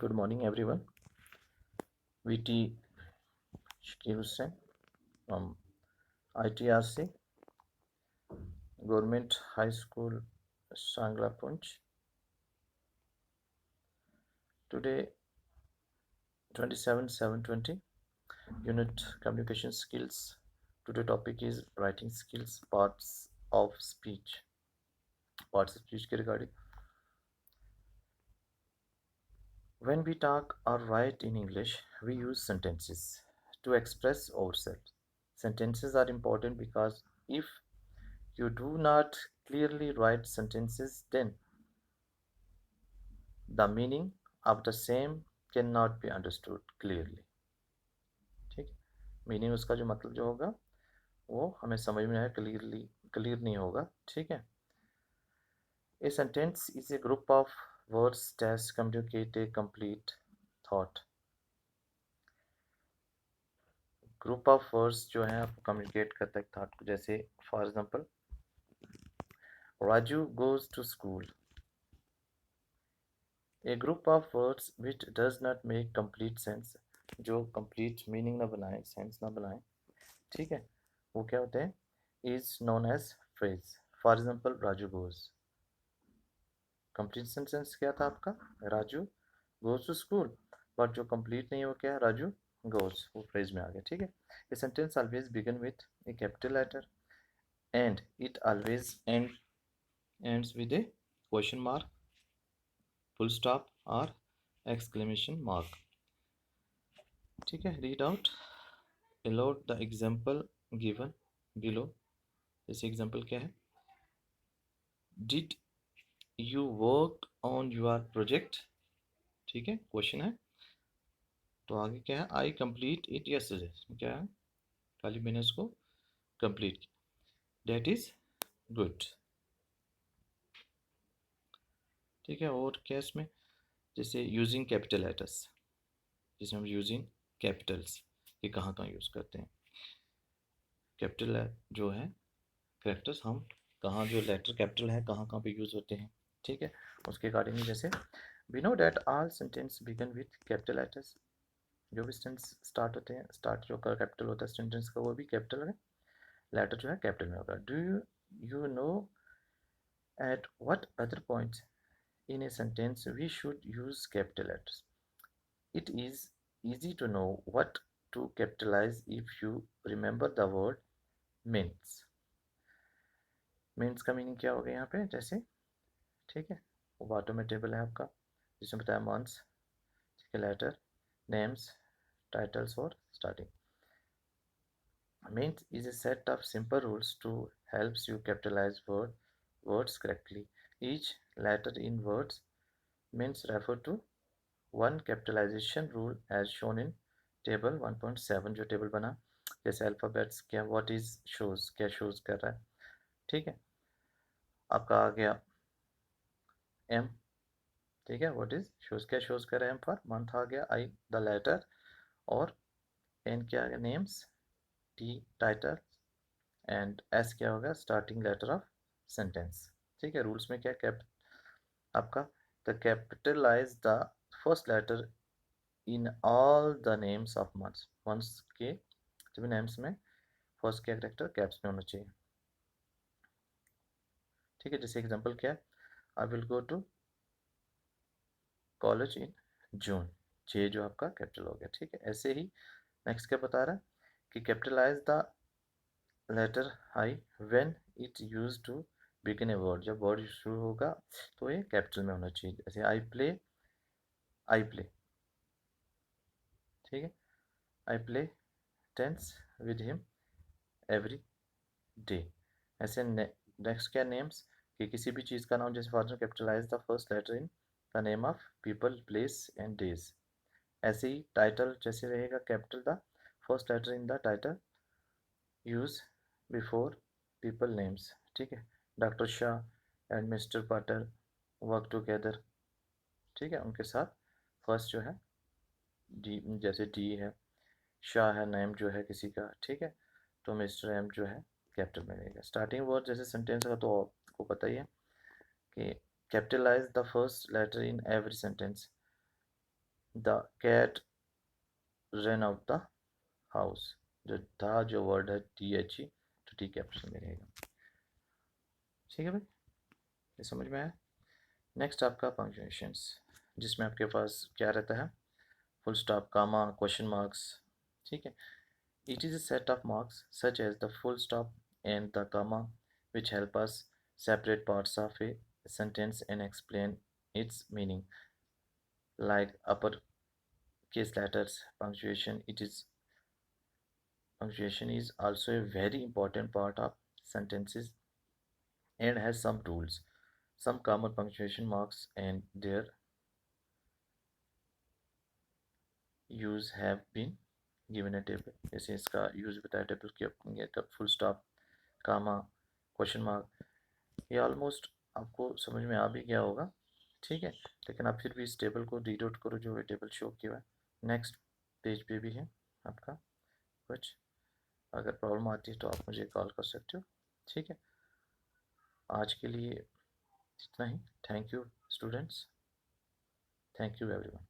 Good morning, everyone. VT Shakir Hussain from ITRC, Government High School, Sangla Punch. Today, 27/7/20, Unit Communication Skills. Today topic is writing skills, parts of speech. Parts of speech के regarding. When we talk or write in English, we use sentences to express ourselves. Sentences are important because if you do not clearly write sentences, then the meaning of the same cannot be understood clearly. ठीक है, meaning उसका जो मतलब जो होगा वो हमें समझ में आए, क्लियर नहीं होगा. ठीक है. A sentence is a group of words that communicate a complete thought. Group of words जो हैं आपको कम्युनिकेट करता है थॉट को. जैसे for example, Raju goes to school. A group of words which does not make complete sense, जो complete meaning ना बनाए, सेंस ना बनाए. ठीक है, वो क्या होते हैं, is known as phrase. For example, Raju goes. Complete sentence क्या था आपका, Raju goes to school. But जो कंप्लीट नहीं है वो क्या है, राजू गोज, वो फ्रेज में आ गया. ठीक है. ये sentence always begin with a capital letter and it always ends with a question mark, full stop और exclamation mark. ठीक है. Read out allowed the example given below. जैसे एग्जाम्पल क्या है, did you work on your project. ठीक है, question है. तो आगे क्या है, आई कंप्लीट इट यस्टरडे. क्या है, कल मैंने उसको कंप्लीट किया. That is good. ठीक है. और क्या इसमें, जैसे यूजिंग कैपिटल लेटर्स, जिसमें हम यूजिंग कैपिटल्स ये कहाँ कहाँ यूज़ करते हैं. कैपिटल जो है कैरेक्टर्स हम कहाँ, जो लेटर कैपिटल है कहाँ कहाँ पे यूज़ होते हैं. ठीक है. उसके अकॉर्डिंगली जैसे we know that all sentence began with capital letters. जो भी सेंटेंस स्टार्ट होते हैं, स्टार्ट जो कैपिटल होता है सेंटेंस का, वो भी कैपिटल है, लेटर जो है कैपिटल में होगा. Do you know at what other points in a sentence we should use capital letters. It is easy to know what to capitalize if you remember the word means. Means का meaning क्या हो गया यहाँ पे, जैसे ठीक है, वो बॉटम में टेबल है आपका जिसमें बताया मंथ्स. ठीक है. लेटर, नेम्स, टाइटल्स और starting. Means is a set of simple rules to helps you capitalize words correctly. Each letter in words means refer to one capitalization rule as shown in table 1.7 जो table बना. जैसे alphabets क्या, what is shows, क्या shows कर रहा है. ठीक है. आपका आ गया एम. ठीक है. व्हाट इज शोज, क्या शोज कर रहा है, एम फॉर मंथ आ गया, आई द लेटर, और एन क्या आ गया, names, T title, and S क्या होगा, स्टार्टिंग लेटर ऑफ सेंटेंस. ठीक है. रूल्स में क्या कैप आपका, the capitalise the first letter in all the names of months. Months के सभी नेम्स में फर्स्ट क्या करेक्टर कैप्स में होना चाहिए. ठीक है. जैसे एग्जांपल क्या है, I will go to college in June. जे जो आपका कैपिटल हो गया. ठीक है. ऐसे ही नेक्स्ट क्या बता रहा है कि capitalise the letter I when it use to begin a word. जब वर्ड शुरू होगा तो ये कैपिटल में होना चाहिए. जैसे आई प्ले, आई प्ले. ठीक है. I play tennis with him every day. ऐसे नेक्स्ट क्या, नेम्स, कि किसी भी चीज़ का नाम, जैसे for example capitalise the first letter in the name of people, place and days. ऐसे ही टाइटल जैसे रहेगा, capital the first letter in the title use before people names. ठीक है. Doctor Shah and mister Patel work together. ठीक है. उनके साथ फर्स्ट जो है डी, जैसे डी है, शाह है नेम जो है किसी का. ठीक है. तो मिस्टर एम जो है कैपिटल में रहेगा. स्टार्टिंग वर्ड जैसे सेंटेंस का तो आपको पता ही है कि capitalise the first letter in every sentence. The cat run out the house, जो था जो वर्ड है THE, तो टी कैपिटल में रहेगा। ठीक है भाई, ये समझ में आया। नेक्स्ट आपका पंक्चुएशंस, जिसमें आपके पास क्या रहता है, full stop, comma, question marks. ठीक है, it is a set of marks such as the full stop and the comma which help us separate parts of a sentence and explain its meaning, like upper case letters. Punctuation is also a very important part of sentences and has some rules. Some common punctuation marks and their use have been given a table. जैसे इसका use बताया table की अपनी, तब full stop, comma, question mark, ये almost आपको समझ में आ भी गया होगा। ठीक है, लेकिन आप फिर भी इस टेबल को रीड आउट करो, जो ये टेबल शो किया हुआ है। नेक्स्ट पेज पे भी है आपका कुछ, अगर प्रॉब्लम आती है तो आप मुझे कॉल कर सकते हो। ठीक है, आज के लिए इतना ही। Thank you students, thank you everyone.